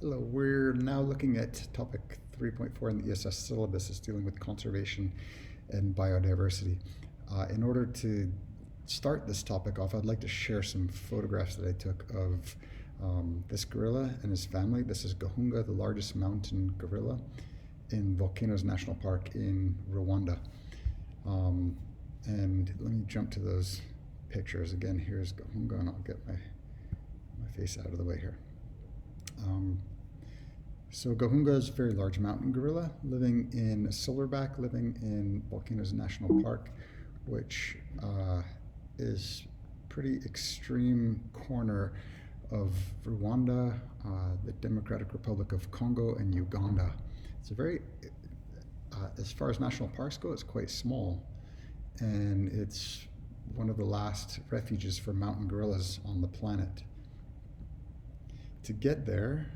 Hello, we're now looking at topic 3.4 in the ESS syllabus. Is dealing with conservation and biodiversity. In order to start this topic off, I'd like to share some photographs that I took of this gorilla and his family. This is Gahunga, the largest mountain gorilla in Volcanoes National Park in Rwanda. And let me jump to those pictures. Again, here's Gahunga, and I'll get my face out of the way here. So Gahunga is a very large mountain gorilla living in silverback, living in Volcanoes National Park, which is pretty extreme corner of Rwanda, the Democratic Republic of Congo, and Uganda. It's a very, as far as national parks go, it's quite small, and it's one of the last refuges for mountain gorillas on the planet. To get there,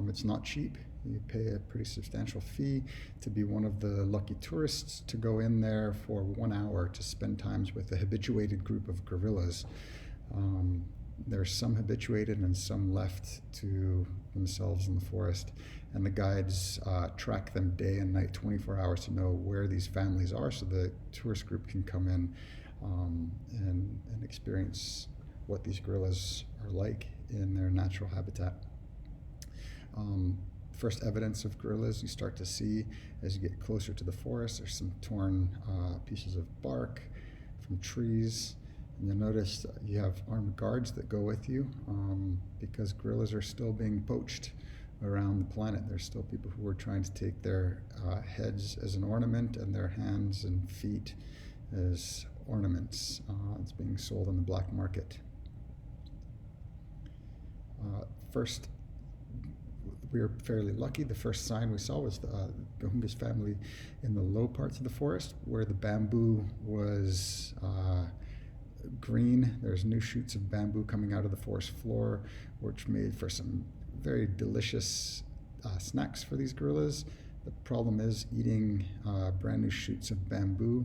it's not cheap. You pay a pretty substantial fee to be one of the lucky tourists to go in there for 1 hour to spend times with a habituated group of gorillas. There's some habituated and some left to themselves in the forest, and the guides track them day and night, 24 hours, to know where these families are, so the tourist group can come in and experience what these gorillas are like in their natural habitat. First evidence of gorillas you start to see as you get closer to the forest. There's some torn pieces of bark from trees, and you'll notice you have armed guards that go with you because gorillas are still being poached around the planet. There's still people who are trying to take their heads as an ornament and their hands and feet as ornaments. It's being sold on the black market. First, we were fairly lucky. The first sign we saw was Gahunga's family in the low parts of the forest where the bamboo was green. There's new shoots of bamboo coming out of the forest floor, which made for some very delicious snacks for these gorillas. The problem is eating brand new shoots of bamboo.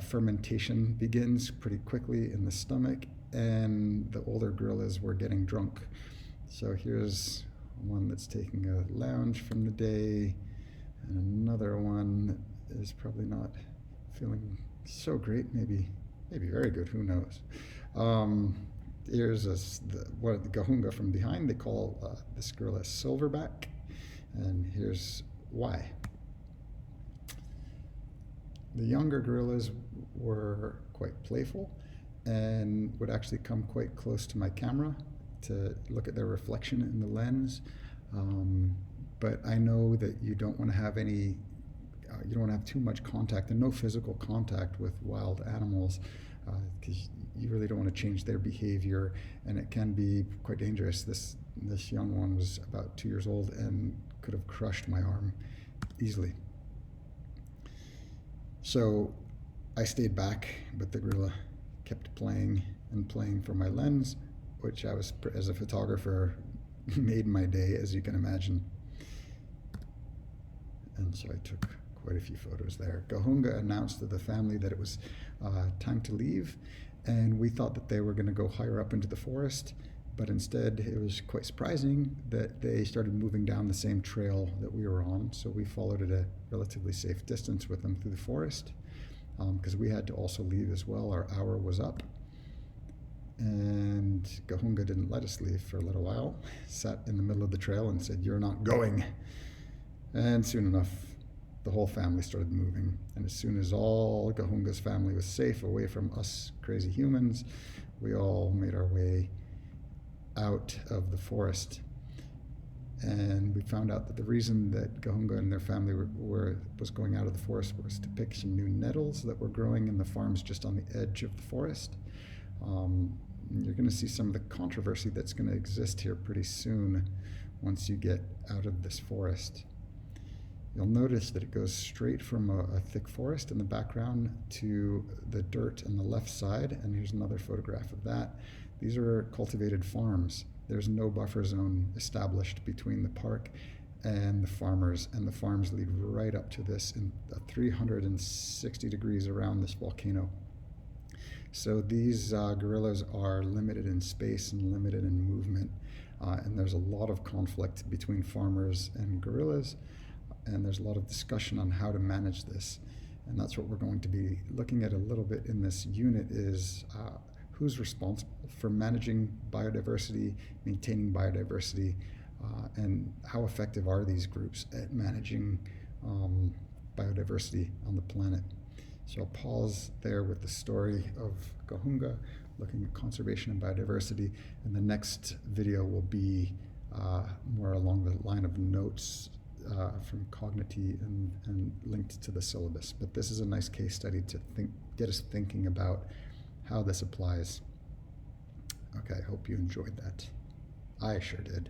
Fermentation begins pretty quickly in the stomach, and the older gorillas were getting drunk. So here's one that's taking a lounge from the day, and another one that is probably not feeling so great, maybe very good, who knows. Here's the Gahunga from behind. They call this gorilla silverback, and here's why. The younger gorillas were quite playful and would actually come quite close to my camera to look at their reflection in the lens. But I know that you don't want to have you don't want to have too much contact and no physical contact with wild animals because you really don't want to change their behavior, and it can be quite dangerous. This young one was about 2 years old and could have crushed my arm easily. So I stayed back, but the gorilla kept playing and playing for my lens, which I was, as a photographer, made my day, as you can imagine. And so I took quite a few photos there. Gahunga announced to the family that it was time to leave, and we thought that they were going to go higher up into the forest, but instead it was quite surprising that they started moving down the same trail that we were on. So we followed at a relatively safe distance with them through the forest because we had to also leave as well. Our hour was up. And Gahunga didn't let us leave for a little while, sat in the middle of the trail and said, "You're not going." And soon enough, the whole family started moving. And as soon as all Gahunga's family was safe away from us crazy humans, we all made our way out of the forest. And we found out that the reason that Gahunga and their family was going out of the forest was to pick some new nettles that were growing in the farms just on the edge of the forest. You're going to see some of the controversy that's going to exist here pretty soon once you get out of this forest. You'll notice that it goes straight from a thick forest in the background to the dirt on the left side, and here's another photograph of that. These are cultivated farms. There's no buffer zone established between the park and the farmers, and the farms lead right up to this in 360 degrees around this volcano. So these gorillas are limited in space and limited in movement. and there's a lot of conflict between farmers and gorillas, and there's a lot of discussion on how to manage this. And that's what we're going to be looking at a little bit in this unit is who's responsible for managing biodiversity, maintaining biodiversity, and how effective are these groups at managing biodiversity on the planet. So I'll pause there with the story of Gahunga, looking at conservation and biodiversity, and the next video will be more along the line of notes from Cognity and linked to the syllabus. But this is a nice case study to get us thinking about how this applies. Okay, I hope you enjoyed that. I sure did.